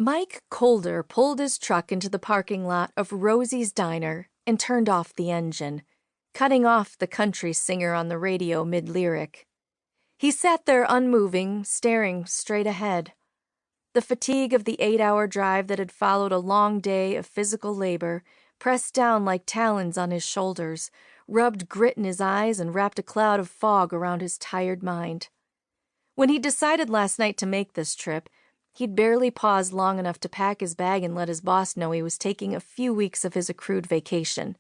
Mike Colder pulled his truck into the parking lot of Rosie's Diner and turned off the engine, cutting off the country singer on the radio mid-lyric. He sat there unmoving, staring straight ahead. The fatigue of the 8-hour drive that had followed a long day of physical labor pressed down like talons on his shoulders, rubbed grit in his eyes, and wrapped a cloud of fog around his tired mind. When he decided last night to make this trip, he'd barely paused long enough to pack his bag and let his boss know he was taking a few weeks of his accrued vacation.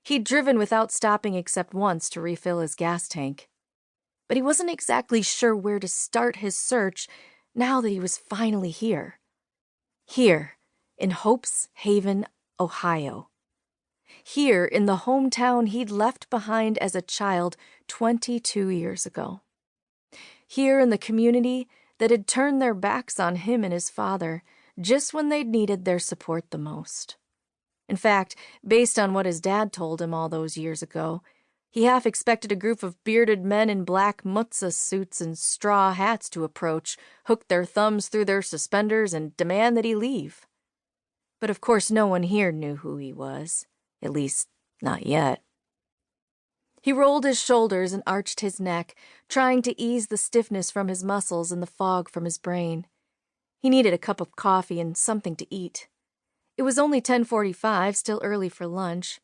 He'd driven without stopping except once to refill his gas tank. But he wasn't exactly sure where to start his search now that he was finally here. Here, in Hope's Haven, Ohio. Here, in the hometown he'd left behind as a child 22 years ago. Here, in the community that had turned their backs on him and his father just when they'd needed their support the most. In fact, based on what his dad told him all those years ago, he half expected a group of bearded men in black mutza suits and straw hats to approach, hook their thumbs through their suspenders, and demand that he leave. But of course no one here knew who he was, at least not yet. He rolled his shoulders and arched his neck, trying to ease the stiffness from his muscles and the fog from his brain. He needed a cup of coffee and something to eat. It was only 10:45, still early for lunch,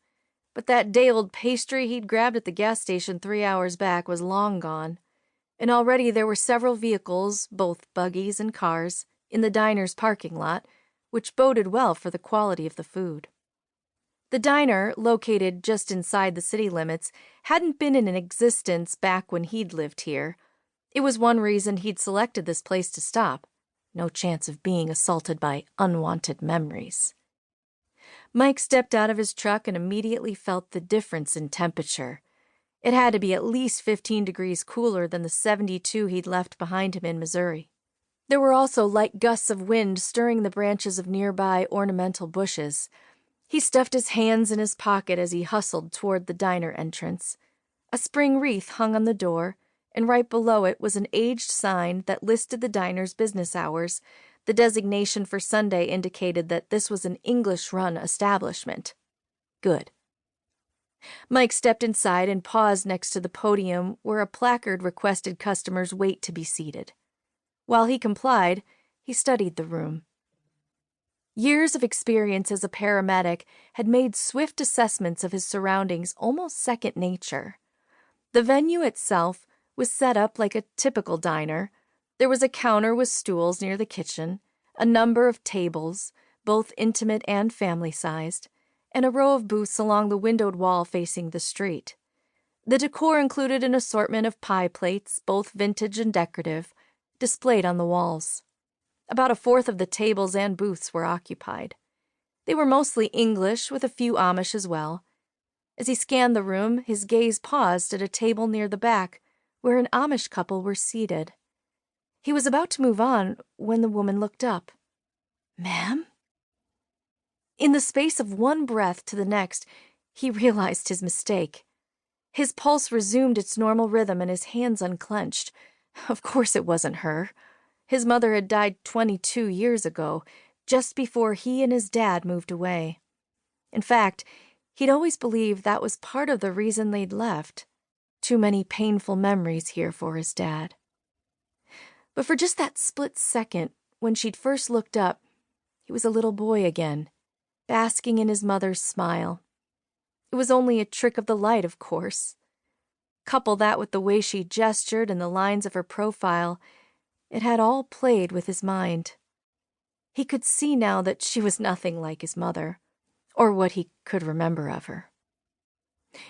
but that day-old pastry he'd grabbed at the gas station 3 hours back was long gone, and already there were several vehicles, both buggies and cars, in the diner's parking lot, which boded well for the quality of the food. The diner, located just inside the city limits, hadn't been in existence back when he'd lived here. It was one reason he'd selected this place to stop. No chance of being assaulted by unwanted memories. Mike stepped out of his truck and immediately felt the difference in temperature. It had to be at least 15 degrees cooler than the 72 he'd left behind him in Missouri. There were also light gusts of wind stirring the branches of nearby ornamental bushes. He stuffed his hands in his pocket as he hustled toward the diner entrance. A spring wreath hung on the door, and right below it was an aged sign that listed the diner's business hours. The designation for Sunday indicated that this was an English-run establishment. Good. Mike stepped inside and paused next to the podium where a placard requested customers wait to be seated. While he complied, he studied the room. Years of experience as a paramedic had made swift assessments of his surroundings almost second nature. The venue itself was set up like a typical diner. There was a counter with stools near the kitchen, a number of tables, both intimate and family-sized, and a row of booths along the windowed wall facing the street. The decor included an assortment of pie plates, both vintage and decorative, displayed on the walls. About a fourth of the tables and booths were occupied. They were mostly English, with a few Amish as well. As he scanned the room, his gaze paused at a table near the back, where an Amish couple were seated. He was about to move on when the woman looked up. "Ma'am?" In the space of one breath to the next, he realized his mistake. His pulse resumed its normal rhythm and his hands unclenched. Of course it wasn't her. His mother had died 22 years ago, just before he and his dad moved away. In fact, he'd always believed that was part of the reason they'd left. Too many painful memories here for his dad. But for just that split second, when she'd first looked up, he was a little boy again, basking in his mother's smile. It was only a trick of the light, of course. Couple that with the way she gestured and the lines of her profile, it had all played with his mind. He could see now that she was nothing like his mother, or what he could remember of her.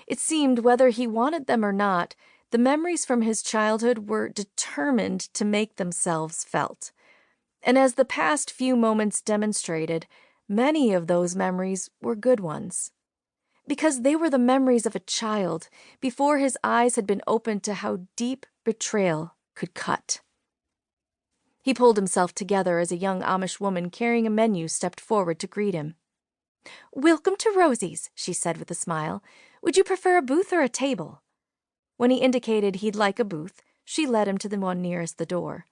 It seemed, whether he wanted them or not, the memories from his childhood were determined to make themselves felt. And as the past few moments demonstrated, many of those memories were good ones. Because they were the memories of a child, before his eyes had been opened to how deep betrayal could cut. He pulled himself together as a young Amish woman carrying a menu stepped forward to greet him. "Welcome to Rosie's," she said with a smile. "Would you prefer a booth or a table?" When he indicated he'd like a booth, she led him to the one nearest the door.